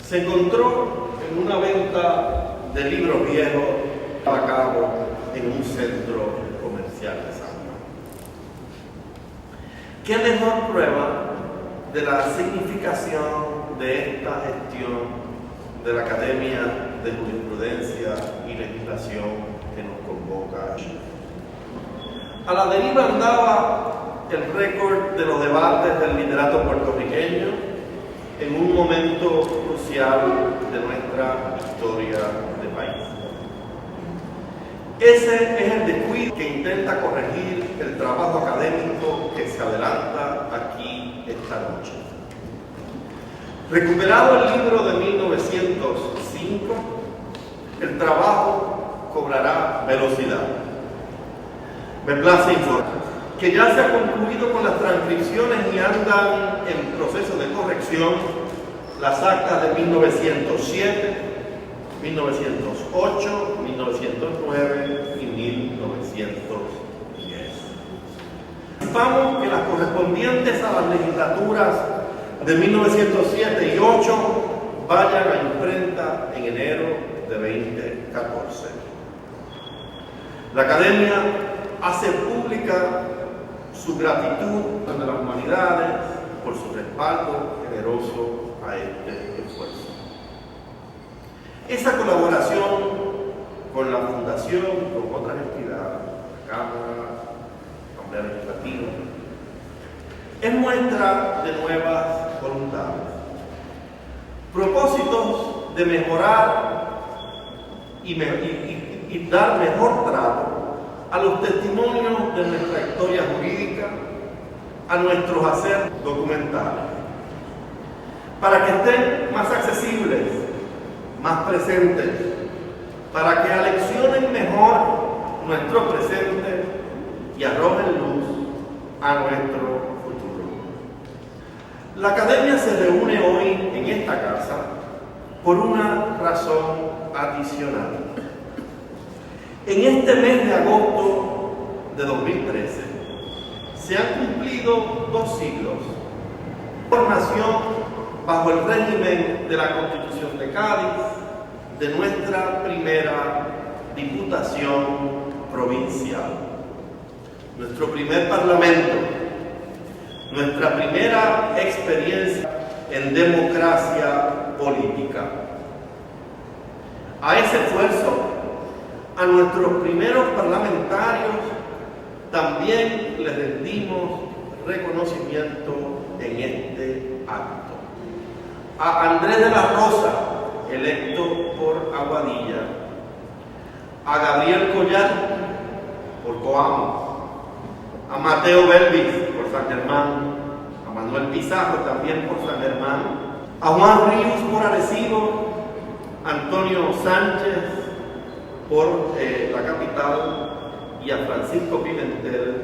se encontró en una venta de libros viejos a cabo en un centro comercial de Santa. ¿Qué mejor prueba de la significación de esta gestión de la Academia de Jurisprudencia y Legislación que nos convoca? A la deriva andaba el récord de los debates del liderato puertorriqueño en un momento crucial de nuestra historia de país. Ese es el descuido que intenta corregir el trabajo académico que se adelanta aquí esta noche. Recuperado el libro de 1905, el trabajo cobrará velocidad. Me place informar que ya se ha concluido con las transcripciones y andan en proceso de corrección las actas de 1907, 1908, 1909 y 1910. Anticipamos que las correspondientes a las legislaturas de 1907 y 8 vayan a imprenta en enero de 2014. La Academia hace pública su gratitud de las humanidades por su respaldo generoso a este esfuerzo. Esa colaboración con la Fundación, con otras entidades, la Cámara, la Asamblea Legislativa, es muestra de nuevas voluntades, propósitos de mejorar y dar mejor trato a los testimonios de nuestra historia jurídica, a nuestros haceres documentales, para que estén más accesibles, más presentes, para que aleccionen mejor nuestro presente y arrojen luz a nuestro futuro. La Academia se reúne hoy en esta casa por una razón adicional. En este mes de agosto de 2013 se han cumplido 2 siglos de formación bajo el régimen de la Constitución de Cádiz de nuestra primera Diputación Provincial, nuestro primer Parlamento, nuestra primera experiencia en democracia política. A ese esfuerzo, a nuestros primeros parlamentarios también les rendimos reconocimiento en este acto. A Andrés de la Rosa, electo por Aguadilla, a Gabriel Collar por Coamo, a Mateo Belvis por San Germán, a Manuel Pizarro también por San Germán, a Juan Ríos por Arecibo, a Antonio Sánchez por la capital y a Francisco Pimentel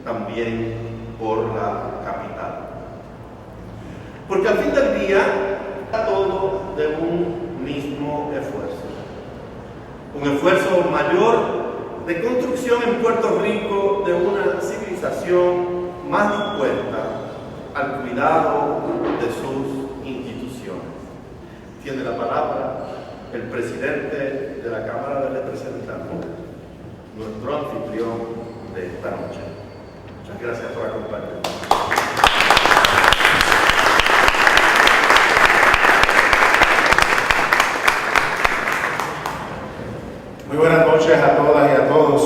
también por la capital. Porque al fin del día está todo de un mismo esfuerzo. Un esfuerzo mayor de construcción en Puerto Rico de una civilización más dispuesta al cuidado de sus instituciones. Tiene la palabra el presidente de la Cámara de Representantes, nuestro anfitrión de esta noche. Muchas gracias por acompañarnos. Muy buenas noches a todas y a todos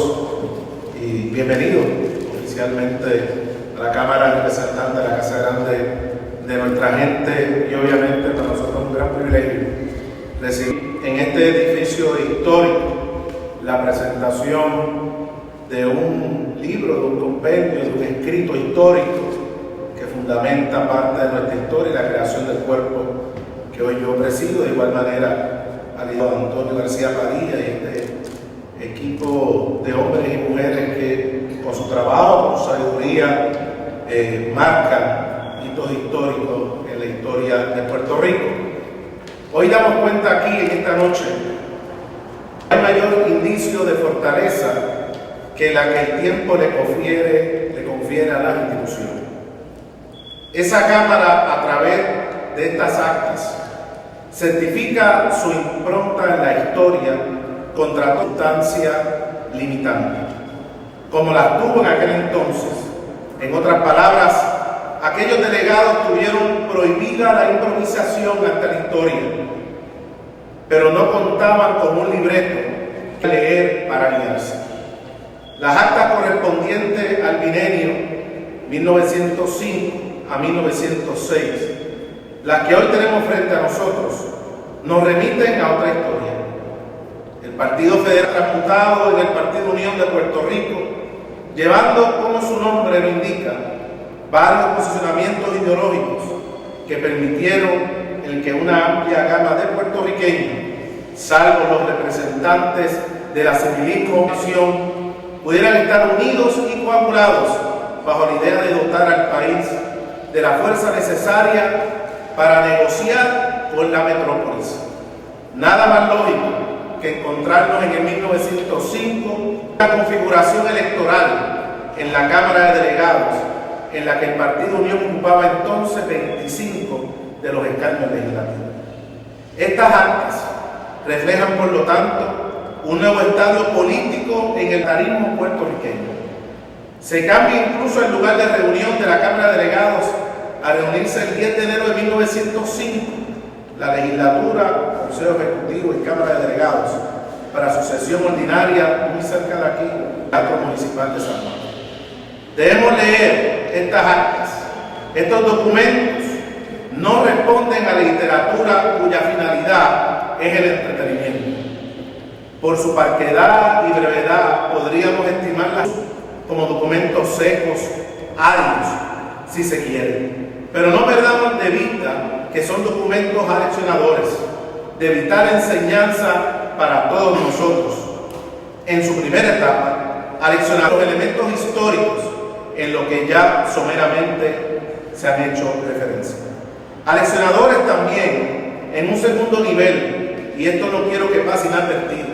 y bienvenidos oficialmente a la Cámara de Representantes de la Casa Grande de nuestra gente y obviamente para nosotros es un gran privilegio recibir en este edificio histórico la presentación de un libro, de un compendio, de un escrito histórico que fundamenta parte de nuestra historia y la creación del cuerpo que hoy yo presido, de igual manera al Antonio García Padilla y este equipo de hombres y mujeres que con su trabajo, con su sabiduría, marcan hitos históricos en la historia de Puerto Rico. Hoy damos cuenta aquí, en esta noche, hay mayor indicio de fortaleza que la que el tiempo le confiere a las instituciones. Esa Cámara, a través de estas actas, certifica su impronta en la historia contra toda instancia limitante, como las tuvo en aquel entonces. En otras palabras, aquellos delegados tuvieron prohibida la improvisación ante la historia, pero no contaban con un libreto que leer para guiarse. Las actas correspondientes al bienio 1905 a 1906, las que hoy tenemos frente a nosotros, nos remiten a otra historia. El Partido Federal transmutado en el Partido Unión de Puerto Rico, llevando, como su nombre lo indica, varios posicionamientos ideológicos que permitieron el que una amplia gama de puertorriqueños, salvo los representantes de la civilismo pudieran estar unidos y coagulados bajo la idea de dotar al país de la fuerza necesaria para negociar con la metrópolis. Nada más lógico que encontrarnos en el 1905 una configuración electoral en la Cámara de Delegados en la que el Partido Unión ocupaba entonces 25 de los escaños legislativos. Estas actas reflejan, por lo tanto, un nuevo estadio político en el tarismo puertorriqueño. Se cambia incluso el lugar de reunión de la Cámara de Delegados a reunirse el 10 de enero de 1905, la legislatura, Consejo Ejecutivo y Cámara de Delegados, para su sesión ordinaria muy cerca de aquí, el Teatro Municipal de San Juan. Debemos leer estas actas. Estos documentos no responden a la literatura cuya finalidad es el entretenimiento. Por su parquedad y brevedad podríamos estimarlas como documentos secos, áridos, si se quiere. Pero no perdamos de vista que son documentos aleccionadores, de vital enseñanza para todos nosotros. En su primera etapa, aleccionar los elementos históricos en lo que ya someramente se han hecho referencia. Aleccionadores también en un segundo nivel, y esto no quiero que pase inadvertido,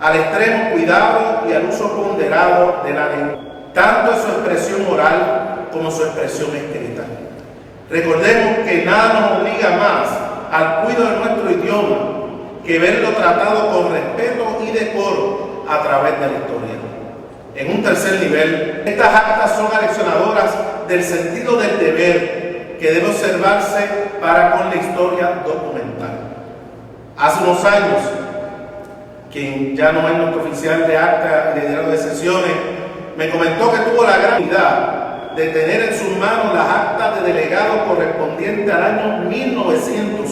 al extremo cuidado y al uso ponderado de la lengua, tanto en su expresión oral como su expresión escrita. Recordemos que nada nos obliga más al cuidado de nuestro idioma que verlo tratado con respeto y decoro a través de la historia. En un tercer nivel, estas actas son aleccionadoras del sentido del deber que debe observarse para con la historia documental. Hace unos años, quien ya no es nuestro oficial de acta y de diario de sesiones, me comentó que tuvo la gran idea de tener en sus manos las actas de delegado correspondientes al año 1901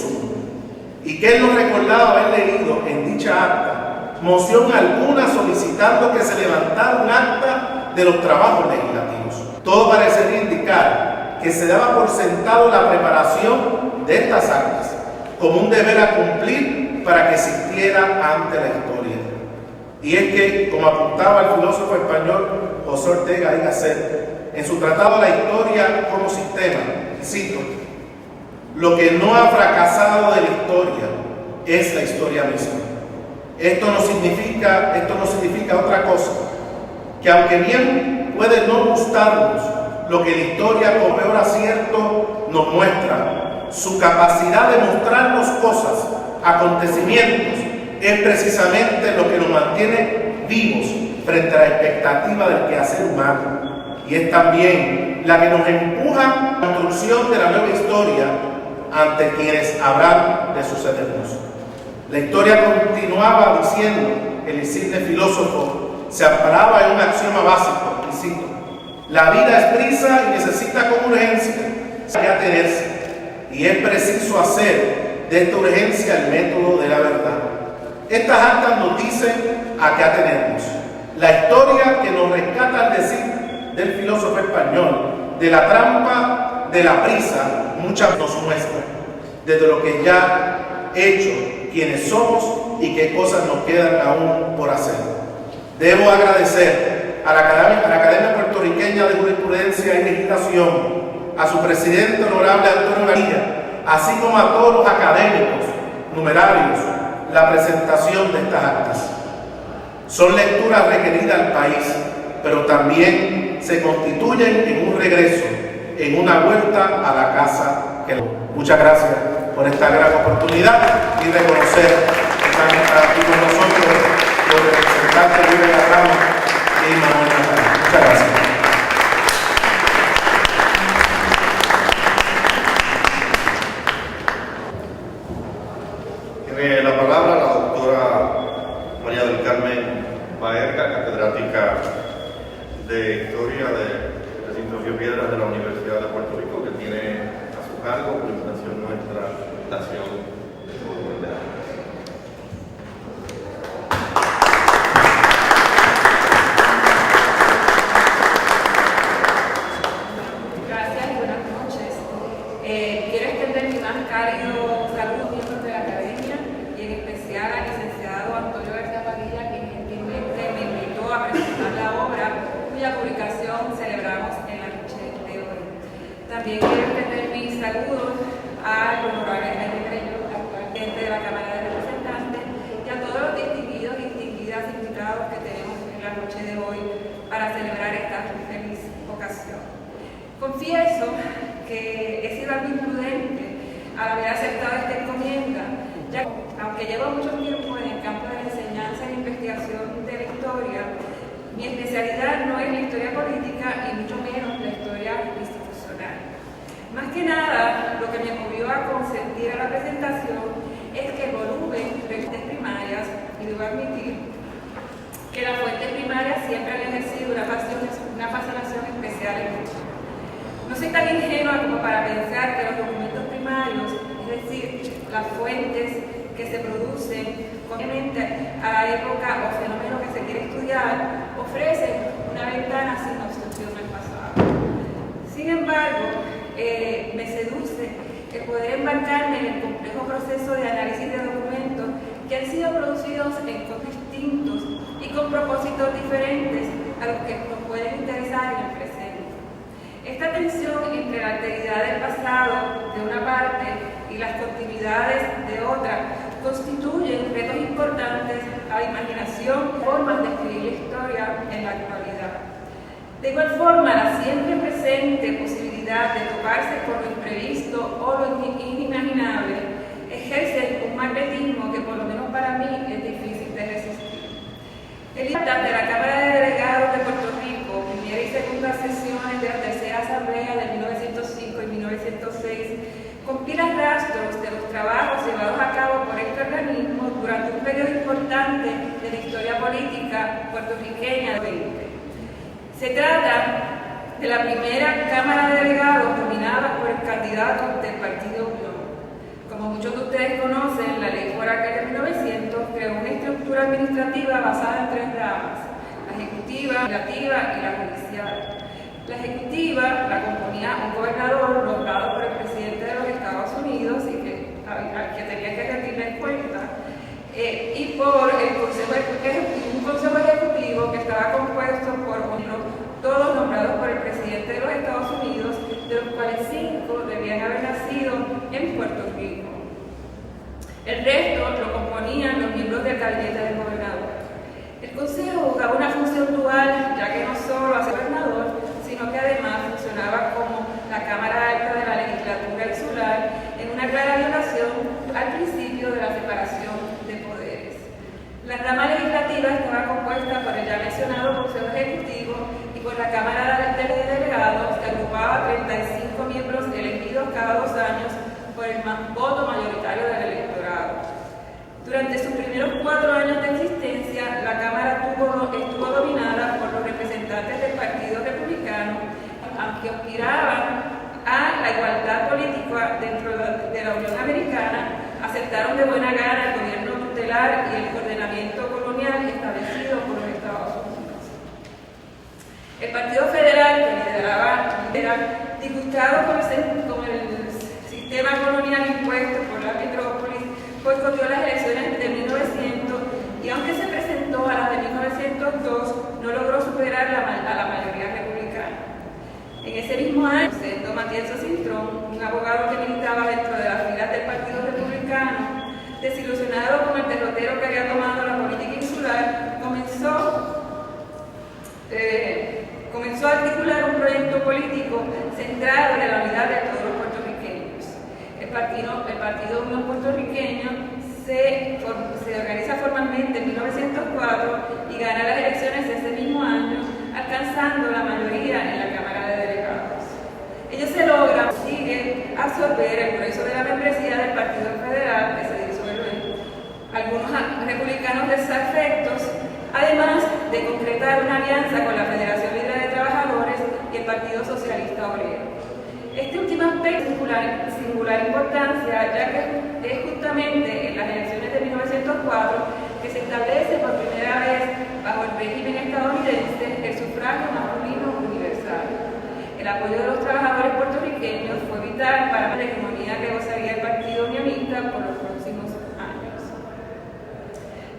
y que él no recordaba haber leído en dicha acta moción alguna solicitando que se levantara un acta de los trabajos legislativos. Todo parecería indicar que se daba por sentado la preparación de estas actas como un deber a cumplir para que existiera ante la historia. Y es que, como apuntaba el filósofo español José Ortega y Gasset en su tratado La historia como sistema, cito: lo que no ha fracasado de la historia es la historia misma. Esto no significa otra cosa que, aunque bien puede no gustarnos lo que la historia con peor acierto nos muestra, su capacidad de mostrarnos cosas, acontecimientos, es precisamente lo que nos mantiene vivos frente a la expectativa del quehacer humano, y es también la que nos empuja a la construcción de la nueva historia ante quienes habrán de sucedernos. La historia continuaba diciendo, el insigne filósofo se amparaba en un axioma básico, y cito: la vida es prisa y necesita con urgencia que atenerse, y es preciso hacer de esta urgencia el método de la verdad. Estas actas nos dicen a qué atenernos. La historia que nos rescata al decir del filósofo español, de la trampa de la prisa, muchas nos muestra desde lo que ya hecho, quiénes somos y qué cosas nos quedan aún por hacer. Debo agradecer a la Academia Puertorriqueña de Jurisprudencia y Legislación, a su presidente honorable Antonio García, así como a todos los académicos numerarios, la presentación de estas actas. Son lecturas requeridas al país, pero también se constituyen en un regreso, en una vuelta a la casa. Muchas gracias. por esta gran oportunidad y reconocer que están aquí con nosotros los representantes de Rivera Ramos y Manuel Natal. Muchas gracias. Tiene la palabra la doctora María del Carmen Baerga, catedrática de Historia del Recinto Río Piedras de la Universidad de Puerto Rico, que tiene a su cargo, por invitación nuestra, la acción de todo el verano. Gracias y buenas noches. Quiero extender mi más cálido saludo a miembros de la academia y en especial al licenciado Antonio García Padilla, quien gentilmente me invitó a presentar la obra cuya publicación celebramos en la noche de hoy. También quiero extender mis saludos al honorable Jaime Greño, actual presidente de la Cámara de Representantes, y a todos los distinguidos y distinguidas invitados que tenemos en la noche de hoy para celebrar esta feliz ocasión. Confieso que he sido algo imprudente al haber aceptado esta encomienda, ya que, aunque llevo mucho tiempo en el campo de la enseñanza e investigación de la historia, mi especialidad no es la historia política y mucho menos la historia institucional. Más que nada, lo que me movió a consentir a la presentación es que el volumen de fuentes primarias, y debo admitir que las fuentes primarias siempre han ejercido una fascinación especial en mí. No soy tan ingenua como para pensar que los documentos primarios, es decir, las fuentes que se producen obviamente a la época o fenómeno que se quiere estudiar, ofrecen una ventana sin obstrucción al pasado. Sin embargo, me seduce el poder embarcarme en el complejo proceso de análisis de documentos que han sido producidos en contextos distintos y con propósitos diferentes a los que nos pueden interesar en el presente. Esta tensión entre la alteridad del pasado, de una parte, y las continuidades de otra, constituyen retos importantes a la imaginación y formas de escribir la historia en la actualidad. De igual forma, la siempre presente posibilidad de toparse con lo imprevisto o lo inimaginable ejerce un magnetismo que, por lo menos para mí, es difícil de resistir. El dictamen de la Cámara de Delegados de Puerto Rico, primera y segunda sesiones de la Tercera Asamblea de 1905 y 1906, compila rastros de los trabajos llevados a cabo por este organismo durante un periodo importante de la historia política puertorriqueña del 20. Se trata de la primera Cámara de Delegados dominada por el candidato del Partido Unión. Como muchos de ustedes conocen, la Ley Foraker de 1900 creó una estructura administrativa basada en tres ramas: la ejecutiva, la legislativa y la judicial. La ejecutiva la componía un gobernador nombrado por el presidente de los Estados Unidos y al que tenía que rendirle en cuenta, y por un consejo ejecutivo que estaba compuesto por todos nombrados por el presidente de los Estados Unidos, de los cuales 5 debían haber nacido en Puerto Rico. El resto lo componían los miembros del gabinete del gobernador. El consejo jugaba una función dual, ya que no solo hacía gobernador, sino que además funcionaba como la Cámara Alta de la Legislatura insular, en una clara violación al principio de la separación de poderes. La rama legislativa estaba compuesta por el ya mencionado Consejo Ejecutivo y por la Cámara de Delegados, que agrupaba 35 miembros elegidos cada 2 años por el voto mayoritario del electorado. Durante sus primeros 4 años de existencia, la Cámara estuvo dominada por los representantes del Partido Republicano, aunque aspiraban a la igualdad política dentro de la Unión Americana, aceptaron de buena gana el gobierno tutelar y el ordenamiento colonial establecido por los Estados Unidos. El Partido Federal, que lideraba, era disgustado con el sistema colonial impuesto por la metrópolis, boicoteó las elecciones de 1900 y, aunque se presentó a las de 1902, no logró superar a la mayoría republicana. En ese mismo año, Matienzo Cintrón, un abogado que militaba dentro de las filas del Partido Republicano, desilusionado con el derrotero que había tomado la política insular, comenzó a articular un proyecto político centrado en la unidad de todos los puertorriqueños. El Partido Unión Puertorriqueño se organiza formalmente en 1904 y gana las elecciones ese mismo año, alcanzando la mayoría en la Cámara de Delegados. Ello se logra, consigue absorber el grueso de la membresía del Partido Federal, que se disuelve, algunos republicanos desafectos, además de concretar una alianza con la Federación Libre de Trabajadores y el Partido Socialista Obrero. Este último aspecto es singular importancia, ya que es justamente en las elecciones de 1904 que se establece por primera vez bajo el régimen estadounidense el sufragio masculino universal. El apoyo de los trabajadores puertorriqueños fue vital para la hegemonía que gozaría el Partido Unionista por los próximos años.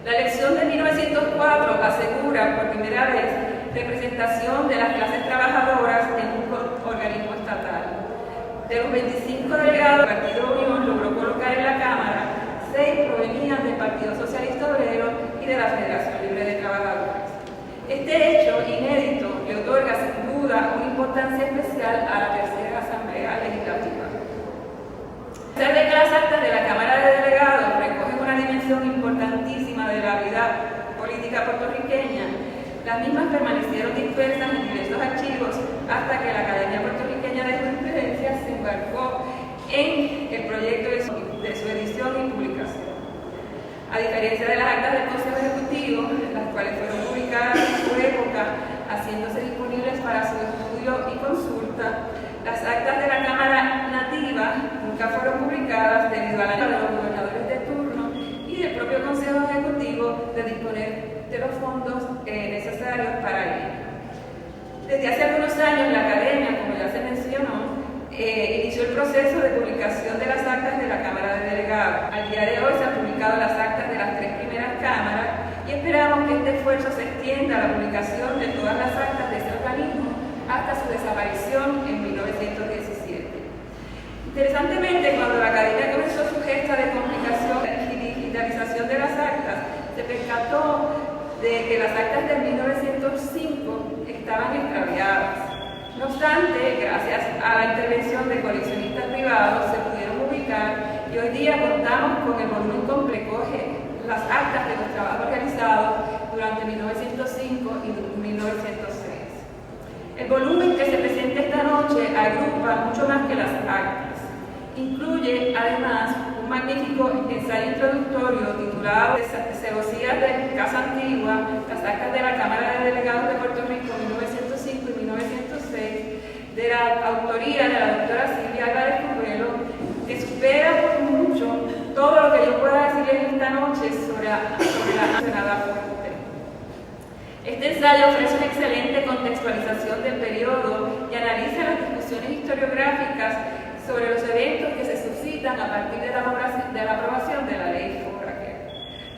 La elección de 1904 asegura por primera vez representación de las clases trabajadoras en un organismo estatal. De los 25 delegados, el Partido Unión logró colocar en la Cámara 6 provenían del Partido Socialista Obrero y de la Federación Libre de Trabajadores. Este hecho inédito le otorga sin duda una importancia especial a la tercera Asamblea Legislativa. A pesar de que las actas de la Cámara de Delegados recogen una dimensión importantísima de la vida política puertorriqueña, las mismas permanecieron dispersas en diversos archivos hasta que la Academia Puertorriqueña de Jurisprudencia se embarcó en el proyecto de su edición y publicación. A diferencia de las actas del Consejo Ejecutivo, las cuales fueron publicadas en su época, haciéndose disponibles para su estudio y consulta, las actas de la Cámara Nativa nunca fueron publicadas debido a la de los gobernadores de turno y del propio Consejo Ejecutivo de disponer de los fondos necesarios para ello. Desde hace algunos años, la Academia, como ya se mencionó, inició el proceso de publicación de las actas de la Cámara de Delegados. Al día de hoy se han publicado las actas de las 3 primeras cámaras y esperamos que este esfuerzo se extienda a la publicación de todas las actas de ese organismo hasta su desaparición en 1917. Interesantemente, cuando la Academia comenzó su gesta de comunicación y digitalización de las actas, se percató de que las actas de 1905 estaban extraviadas. No obstante, gracias a la intervención de coleccionistas privados, se pudieron ubicar y hoy día contamos con el volumen completo de las actas de los trabajos realizados durante 1905 y 1906. El volumen que se presenta esta noche agrupa mucho más que las actas. Incluye, además, un magnífico ensayo introductorio titulado Celosías de Casa Antigua, las actas de la Cámara de Delegados de Puerto Rico 1905 y 1906, de la autoría de la doctora Silvia Álvarez Cubelo, que supera por mucho todo lo que yo pueda decirles esta noche sobre la mencionada fuente. Este ensayo ofrece una excelente contextualización del periodo y analiza las discusiones historiográficas sobre los eventos que se suscitan a partir de la aprobación de la ley Foraker.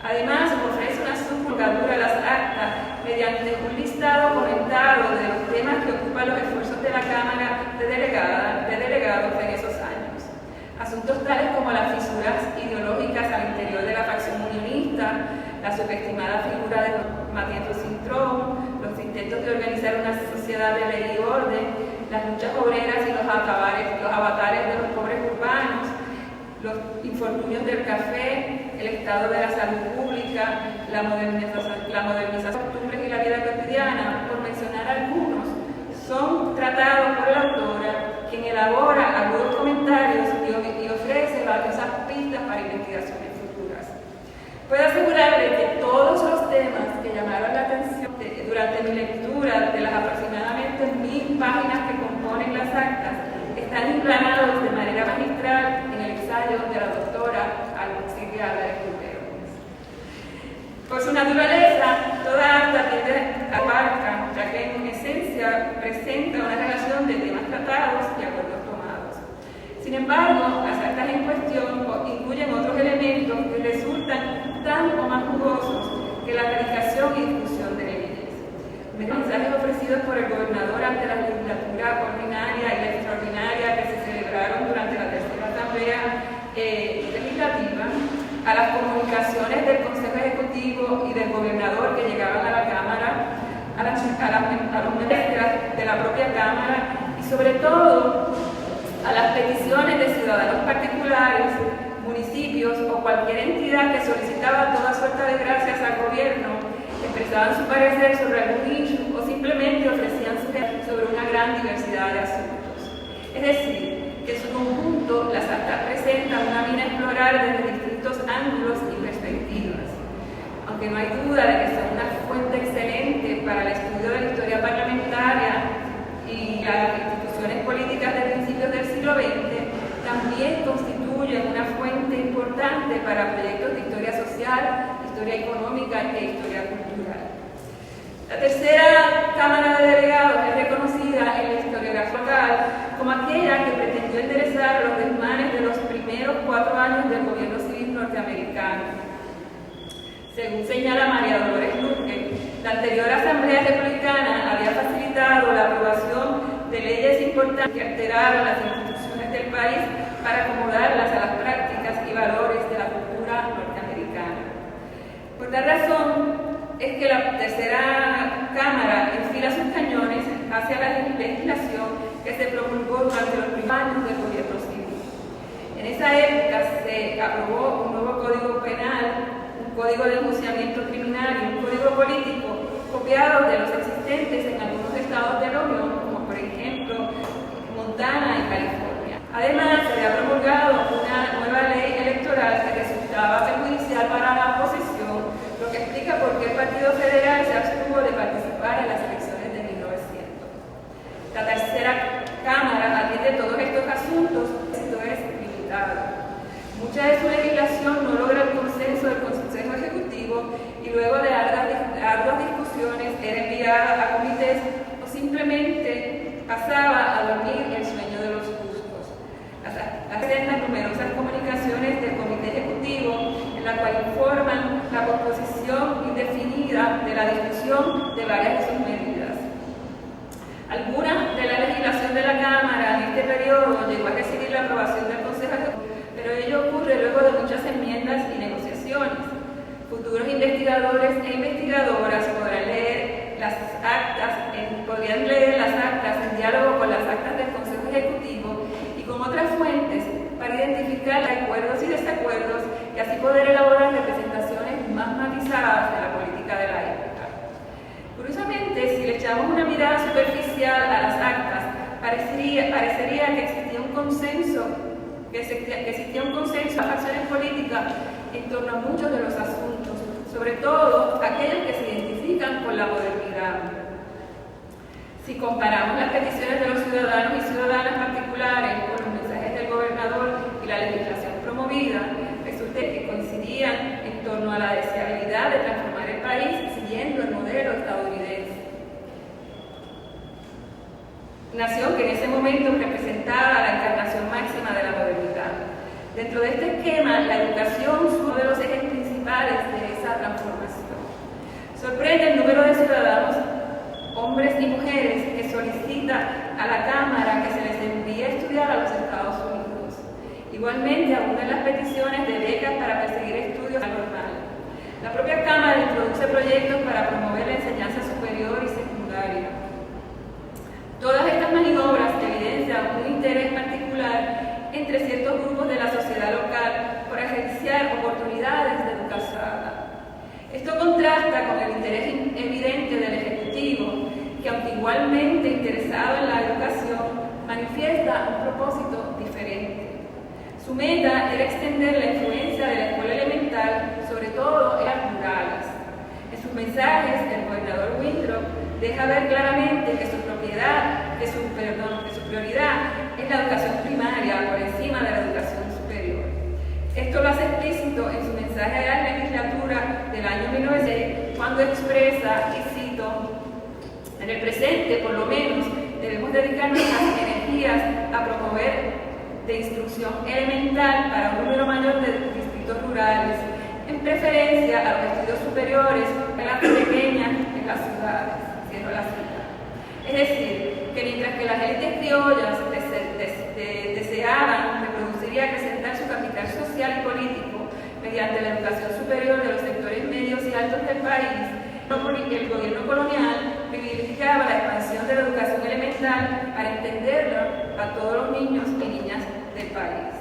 Además, ofrece una subjugadura de las actas mediante un listado comentado de los temas que ocupan los esfuerzos de la Cámara de Delegados en esos años. Asuntos tales como las fisuras ideológicas al interior de la facción unionista, la subestimada figura de Matías Cintrón, los intentos de organizar una sociedad de ley y orden, las luchas obreras y los avatares de los pobres urbanos, los infortunios del café, el estado de la salud pública, la modernización de costumbres y la vida cotidiana, por mencionar algunos, son tratados por la autora, quien elabora agudos comentarios y ofrece valiosas pistas para investigaciones futuras. Puedo asegurarle que todos los temas que llamaron la atención durante mi lectura de las aproximadamente 1000 páginas que componen las actas están emplanados de manera magistral en el ensayo de la doctora Silvia Álvarez Cubelo. Por su naturaleza, toda acta tiende a abarcar, ya que en esencia presenta una relación de temas tratados y acuerdos tomados. Sin embargo, las actas en cuestión incluyen otros elementos que resultan tan o más jugosos que la predicación y discusión de leyes. Mensajes ofrecidos por el gobernador ante la legislatura ordinaria y la extraordinaria que se celebraron durante la tercera Asamblea Legislativa, a las comunicaciones del Consejo Ejecutivo y del gobernador que llegaban a la Cámara, a los miembros de la propia Cámara y sobre todo a las peticiones de ciudadanos particulares, municipios o cualquier entidad que solicitaba toda suerte de gracias al gobierno, expresaban su parecer sobre algún issue o simplemente ofrecían sugerencias sobre una gran diversidad de asuntos. Es decir, que en su conjunto las actas presentan una mina a explorar desde distintos ángulos y perspectivas. Aunque no hay duda de que son una fuente excelente para el estudio de la historia parlamentaria y las instituciones políticas de principios del siglo XX, también constituyen una fuente importante para proyectos de historia social, historia económica e historia cultural. La tercera Cámara de Delegados es reconocida en la historiografía local como aquella que pretendió enderezar los desmanes de los primeros 4 años del gobierno civil norteamericano. Según señala María Dolores Luque, la anterior Asamblea Republicana había facilitado la aprobación de leyes importantes que alteraron las instituciones del país para acomodarlas a las prácticas y valores de la cultura norteamericana. Por tal razón es que la tercera Cámara enfila sus cañones hacia la legislación que se promulgó durante los primeros años del gobierno civil. En esa época se aprobó un nuevo Código Penal, un Código de Enjuiciamiento Criminal y un Código Político copiados de los existentes en algunos estados de la Unión, como por ejemplo Montana y California. Además, se había promulgado una nueva ley electoral que resultaba perjudicial para la oposición, lo que explica por qué el Partido Federal se abstuvo de participar en las elecciones de 1900. La tercera Cámara atiende todos estos asuntos, esto es limitado. Mucha de su legislación no logra el consenso del Consejo Ejecutivo y luego de arduas discusiones era enviada a comités o simplemente pasaba a dormir el sueño de los justos. Presentan numerosas comunicaciones del Comité Ejecutivo en la cual informan la composición indefinida de la discusión de varias de sus medidas. Alguna de la legislación de la Cámara en este periodo llegó a recibir la aprobación del Consejo Ejecutivo, pero ello ocurre luego de muchas enmiendas y negociaciones. Futuros investigadores e investigadoras podrían leer las actas en diálogo con las actas del Consejo Ejecutivo y con otras fuentes para identificar acuerdos y desacuerdos y así poder elaborar representaciones más matizadas de la política de la época. Curiosamente, si le echamos una mirada superficial a las actas, parecería que existía un consenso en las acciones políticas en torno a muchos de los asuntos, sobre todo aquellos que se identifican con la modernidad. Si comparamos las peticiones de los ciudadanos y ciudadanas particulares con los mensajes del gobernador y la legislación promovida, resulta que coincidían en torno a la deseabilidad de transformar el país siguiendo el modelo estadounidense. Nación que en ese momento representaba la encarnación máxima de la modernidad. Dentro de este esquema, la educación es uno de los ejes principales de esa transformación. Sorprende el número de ciudadanos, hombres y mujeres, que solicita a la Cámara que se les envíe a estudiar a los Estados Unidos. Igualmente, abundan las peticiones de becas para perseguir estudios normales. La propia Cámara introduce proyectos para promover la enseñanza superior y secundaria. Todas estas maniobras evidencian un interés particular entre ciertos grupos de la sociedad local por ejercer oportunidades de educación. Esto contrasta con el interés evidente del Ejecutivo, que aunque igualmente interesado en la educación, manifiesta un propósito diferente. Su meta era extender la influencia de la escuela elemental, sobre todo en las rurales. En sus mensajes, el gobernador Winthrop deja ver claramente que su prioridad es la educación primaria por encima de la educación superior. Esto lo hace explícito en su mensaje a la legislatura del año 1906, cuando expresa, y cito, en el presente, por lo menos, debemos dedicar nuestras energías a promover de instrucción elemental para un número mayor de distritos rurales, en preferencia a los estudios superiores en las pequeñas en las ciudades. Cierro la cita. Es decir, que mientras que las élites criollas deseaban reproducir y acrecentar su capital social y político mediante la educación superior de los sectores medios y altos del país, el gobierno colonial privilegiaba la expansión de la educación elemental para entenderlo a todos los niños y niñas país.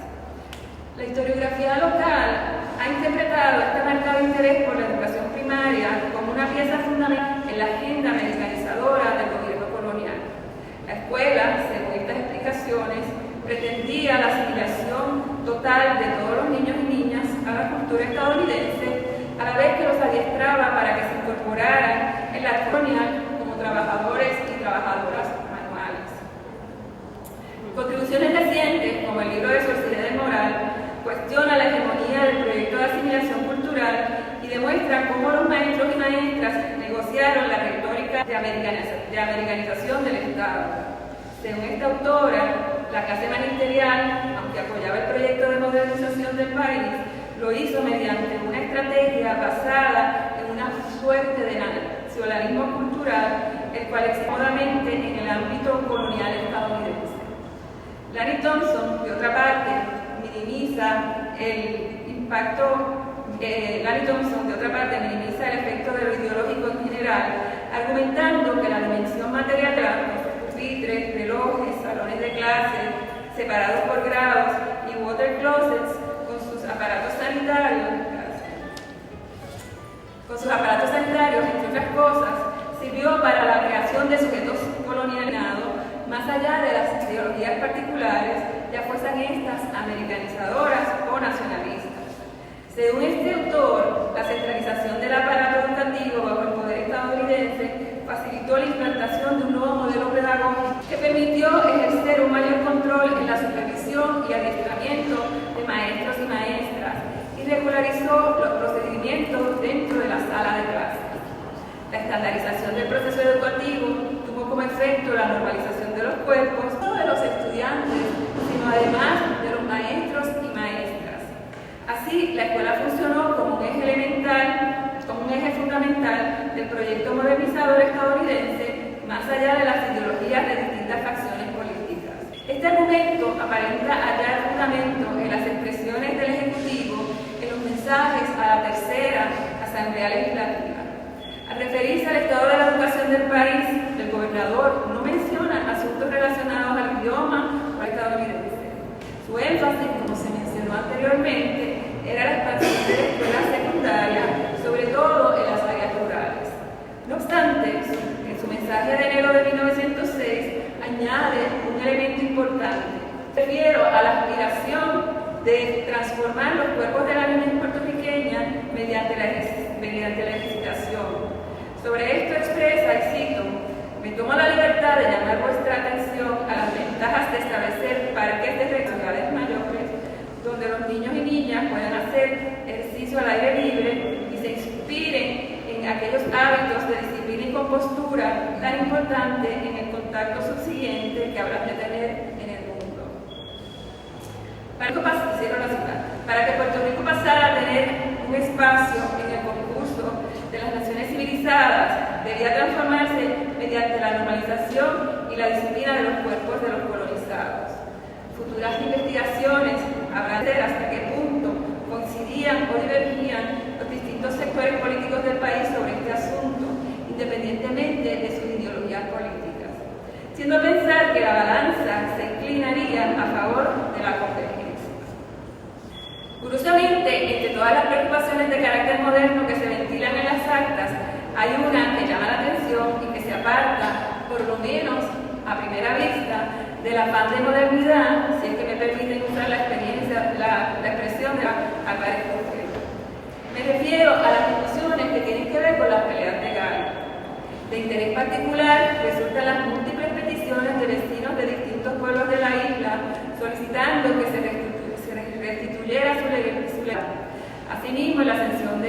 La historiografía local ha interpretado este marcado interés por la educación primaria como una pieza fundamental en la agenda americanizadora del gobierno colonial. La escuela, según estas explicaciones, pretendía la asimilación total de todos los niños y niñas a la cultura estadounidense, a la vez que los adiestraba para que se incorporaran en la colonial como trabajadores y trabajadoras manuales. Contribuciones recientes, como el libro de Sociedad Moral, cuestiona la hegemonía del proyecto de asimilación cultural y demuestra cómo los maestros y maestras negociaron la retórica de americanización del Estado. Según esta autora, la clase magisterial, aunque apoyaba el proyecto de modernización del país, lo hizo mediante una estrategia basada en una suerte de nacionalismo cultural, el cual explodamente en el ámbito colonial estadounidense. Larry Thompson, de otra parte, minimiza el efecto de lo ideológico en general, argumentando que la dimensión material de pupitres, relojes, salones de clase, separados por grados y water closets, con sus aparatos sanitarios, entre otras cosas, sirvió para la creación de sujetos colonializados, más allá de las ideologías particulares, ya fuesen estas americanizadoras o nacionalistas. Según este autor, la centralización del aparato educativo bajo el poder estadounidense facilitó la implantación de un nuevo modelo pedagógico que permitió ejercer un mayor control en la supervisión y adiestramiento de maestros y maestras y regularizó los procedimientos dentro de la sala de clases. La estandarización del proceso educativo tuvo como efecto la normalización de los cuerpos, no de los estudiantes, sino además de los maestros y maestras. Así, la escuela funcionó como un eje fundamental del proyecto modernizador estadounidense, más allá de las ideologías de distintas facciones políticas. Este argumento aparenta hallar fundamento en las expresiones del Ejecutivo en los mensajes a la tercera Asamblea Legislativa. Al referirse al estado de la educación del país, el gobernador no menciona asuntos relacionados al idioma o al estadounidense. Su énfasis, como se mencionó anteriormente, era la expansión de la escuela secundaria, sobre todo en las áreas rurales. No obstante, en su mensaje de enero de 1906 añade un elemento importante. Me refiero a la aspiración de transformar los cuerpos de la niñez puertorriqueña mediante la ejercitación. Sobre esto expresa, y cito, me tomo la libertad de llamar vuestra atención a las ventajas de establecer parques de recreacionales mayores donde los niños y niñas puedan hacer ejercicio al aire libre y se inspiren en aquellos hábitos de disciplina y compostura tan importantes en el contacto subsiguiente que habrán de tener en el mundo. Para que Puerto Rico pasara a tener un espacio en el concurso de las naciones civilizadas, debía transformarse mediante la normalización y la disciplina de los cuerpos de los colonizados. Futuras investigaciones habrán de ver hasta qué punto coincidían o divergían los distintos sectores políticos del país sobre este asunto, independientemente de sus ideologías políticas, siendo pensar que la balanza se inclinaría a favor de la convergencia. Curiosamente, entre todas las preocupaciones de carácter moderno que se ventilan en las actas, hay una que llama la atención y que se aparta, por lo menos a primera vista, del afán de modernidad, si es que me permiten usar la expresión de Álvarez Forqué. Me refiero a las discusiones que tienen que ver con las peleas de gallo. De interés particular resultan las múltiples peticiones de vecinos de distintos pueblos de la isla solicitando que se restituyera su legalidad. Asimismo, en la sesión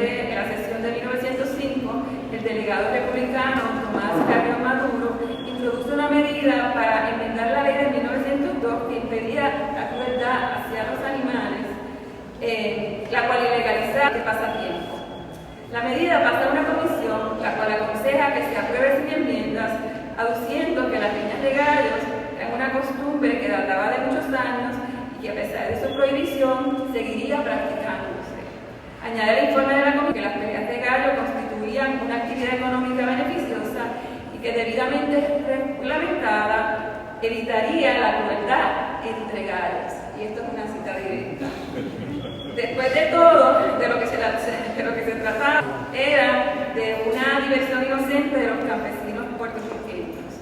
de 1905, el delegado republicano Tomás Carrión Maduro introdujo una medida para enmendar la ley de 1902 que impedía la crueldad hacia los animales, la cual ilegalizaba este pasatiempo. La medida pasa a una comisión, la cual aconseja que se apruebe sin enmiendas, aduciendo que las riñas de gallos eran una costumbre que databa de muchos años y que a pesar de su prohibición seguiría practicándose. Añade el informe de la comisión que las peleas de gallo constituían una actividad económica beneficiosa y que debidamente reglamentada evitaría la crueldad entre gallos. Y y esto es una cita directa. Después de todo, de lo que se trataba era de una diversión inocente de los campesinos puertorriqueños.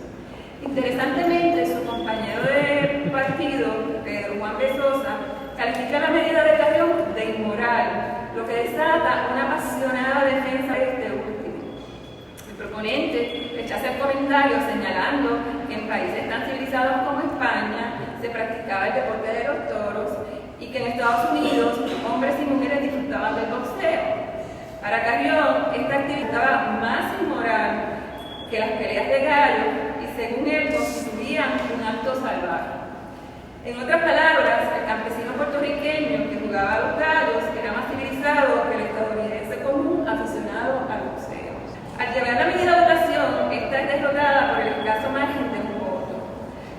Interesantemente, su compañero de partido, Pedro Juan Bezosa, califica la medida de Carrión de inmoral, lo que desata una apasionada defensa de este último. El proponente rechaza el comentario señalando que en países tan civilizados como España se practicaba el deporte de los toros y que en Estados Unidos hombres y mujeres disfrutaban del boxeo. Para Carrión, esta actividad estaba más inmoral que las peleas de gallos y según él constituían un acto salvaje. En otras palabras, el campesino puertorriqueño que jugaba a los gallos era más civilizado que el estadounidense común aficionado al boxeo. Al llevar la medida a votación, esta es derrotada por el escaso margen de un voto.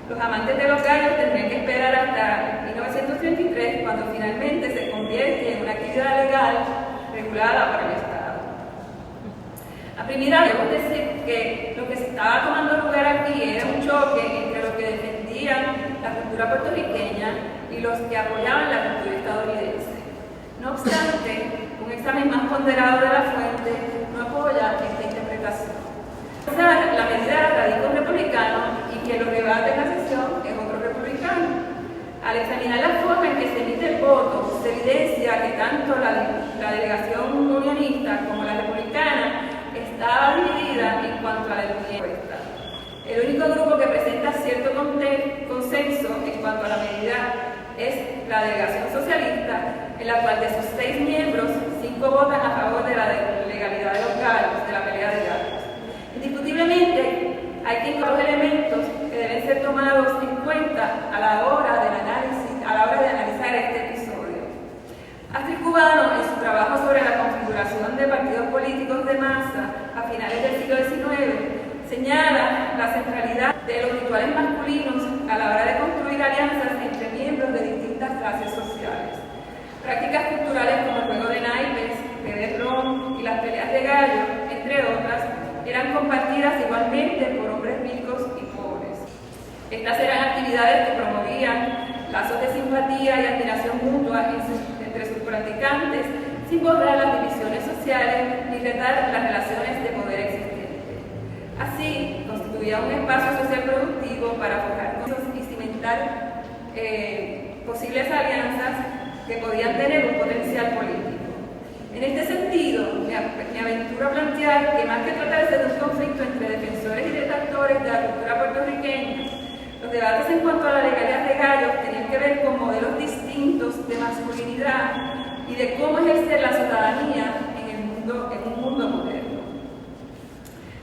Los amantes de los gallos tendrían que esperar hasta 1933, cuando finalmente se convierte en una actividad legal regulada por el Estado. A primera vez, debemos decir que lo que se estaba tomando lugar aquí era un choque entre los que defendían la cultura puertorriqueña y los que apoyaban la cultura estadounidense. No obstante, un examen más ponderado de la fuente no apoya esta interpretación. La medida radica un republicano y quien lo debate en la sesión es otro republicano. Al examinar la forma en que se emite el voto, se evidencia que tanto la delegación unionista como la republicana estaba dividida en cuanto a la encuesta. El único grupo que presenta cierto consenso en cuanto a la medida es la delegación socialista, en la cual de sus 6 miembros, 5 votan a favor de la legalidad de los gallos, de la pelea de gallos. Indiscutiblemente, hay que incluir los elementos que deben ser tomados en cuenta a la hora de analizar este episodio. Astrid Cubano, en su trabajo sobre la configuración de partidos políticos de masa a finales del siglo XIX, señala la centralidad de los rituales masculinos a la hora de construir alianzas entre miembros de distintas clases sociales. Prácticas culturales como el juego de naipes, beber ron y las peleas de gallo, entre otras, eran compartidas igualmente por hombres ricos y pobres. Estas eran actividades que promovían lazos de simpatía y admiración mutua entre sus practicantes, sin borrar las divisiones sociales ni retar las relaciones de poder existentes. Así, constituía un espacio social productivo para forjar consensos y cimentar posibles alianzas que podían tener un potencial político. En este sentido, me aventuro a plantear que más que tratarse de un conflicto entre defensores y detractores de la cultura puertorriqueña, los debates en cuanto a la legalidad de gallos tenían que ver con modelos distintos de masculinidad y de cómo ejercer la ciudadanía en un mundo moderno.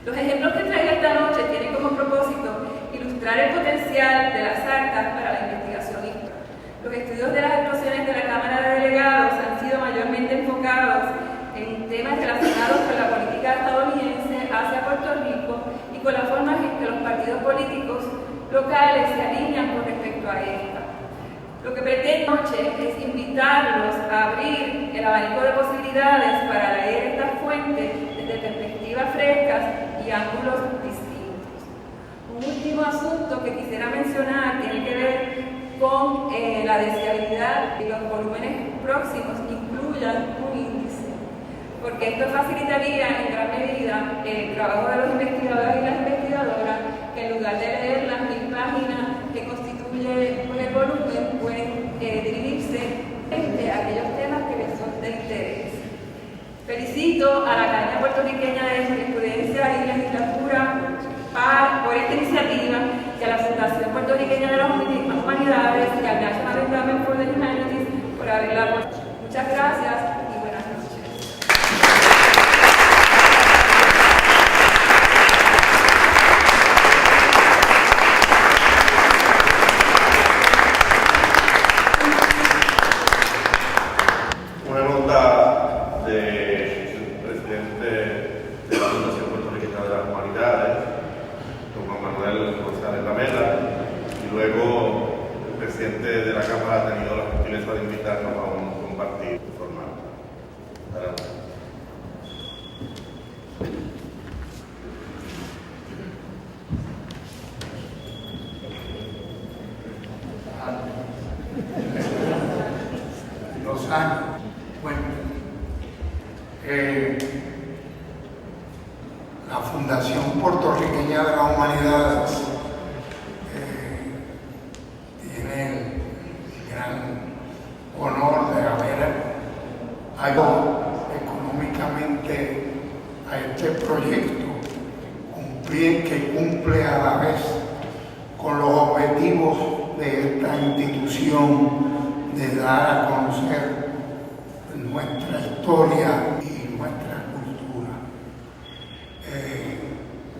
Los ejemplos que traigo esta noche tienen como propósito ilustrar el potencial de las actas para la investigación histórica. Los estudios de las actuaciones de la Cámara de Delegados han sido mayormente enfocados en temas relacionados con la política estadounidense hacia Puerto Rico y con la forma en que los partidos políticos locales se alinean con respecto a esta. Lo que pretendo es invitarlos a abrir el abanico de posibilidades para leer estas fuentes desde perspectivas frescas y ángulos distintos. Un último asunto que quisiera mencionar tiene que ver con la deseabilidad y los volúmenes próximos incluyan un índice, porque esto facilitaría en gran medida el trabajo de los investigadores y las investigadoras, que en lugar de leer las 1000 páginas que constituye el volumen, pueden dirigirse a aquellos temas que les son de interés. Felicito a la Academia Puertorriqueña de Jurisprudencia y Legislatura por esta iniciativa y a la Fundación Puertorriqueña de las Humanidades y al National Endowment for the Humanities por haberla apoyado. Muchas gracias y buenas noches. Una nota del presidente de la Fundación Puertorriqueña de las Humanidades, don Juan Manuel González Lamela, y luego el presidente de la Cámara ha tenido la gentileza de invitarnos a un compartir formal. Adelante. años. Bueno, la Fundación Puertorriqueña de las Humanidades tiene el gran honor de haber ayudado económicamente a este proyecto que cumple a la vez con los objetivos de esta institución de dar a conocer nuestra historia y nuestra cultura.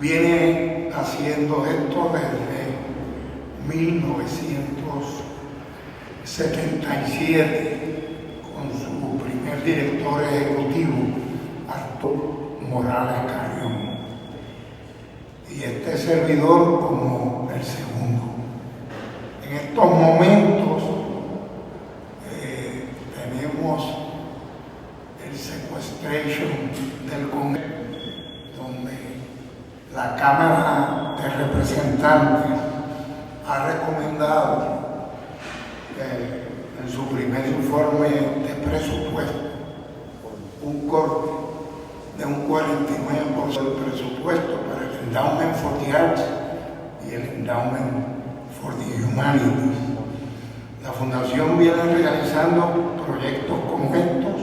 Viene haciendo esto desde 1977 con su primer director ejecutivo, Arturo Morales Carrión, y este servidor como el segundo. En estos momentos tenemos el sequestration del Congreso, donde la Cámara de Representantes ha recomendado en su primer informe de presupuesto un corte de un 49% del presupuesto para el Endowment for the Arts y el Endowment for the Humanities. La Fundación viene realizando proyectos como estos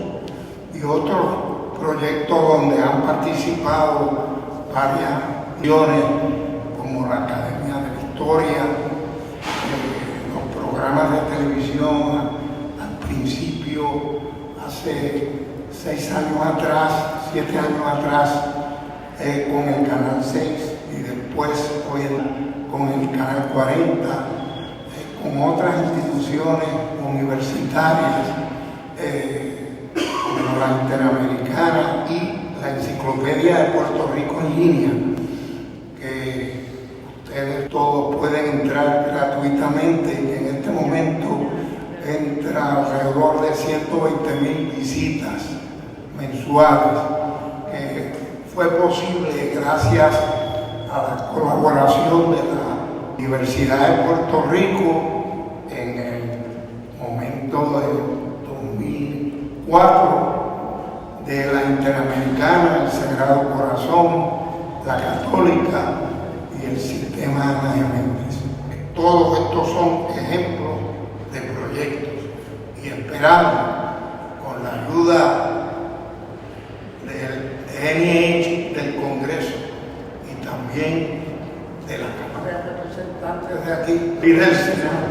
y otros proyectos donde han participado varias regiones como la Academia de la Historia, los programas de televisión al principio, hace 6 años atrás, 7 años atrás, con el Canal 6 y después hoy con el Canal 40, con otras instituciones universitarias como la Interamericana y la Enciclopedia de Puerto Rico en línea, que ustedes todos pueden entrar gratuitamente y que en este momento entra alrededor de 120,000 visitas mensuales, que fue posible gracias a la colaboración de la Universidad de Puerto Rico en el momento del 2004, de la Interamericana, el Sagrado Corazón, la Católica y el Sistema Ana Jiménez. Todos estos son ejemplos de proyectos y esperamos con la ayuda del NIH, del Congreso y también de la Cámara de Representantes de aquí y del Senado,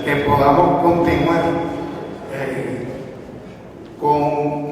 que podamos continuar con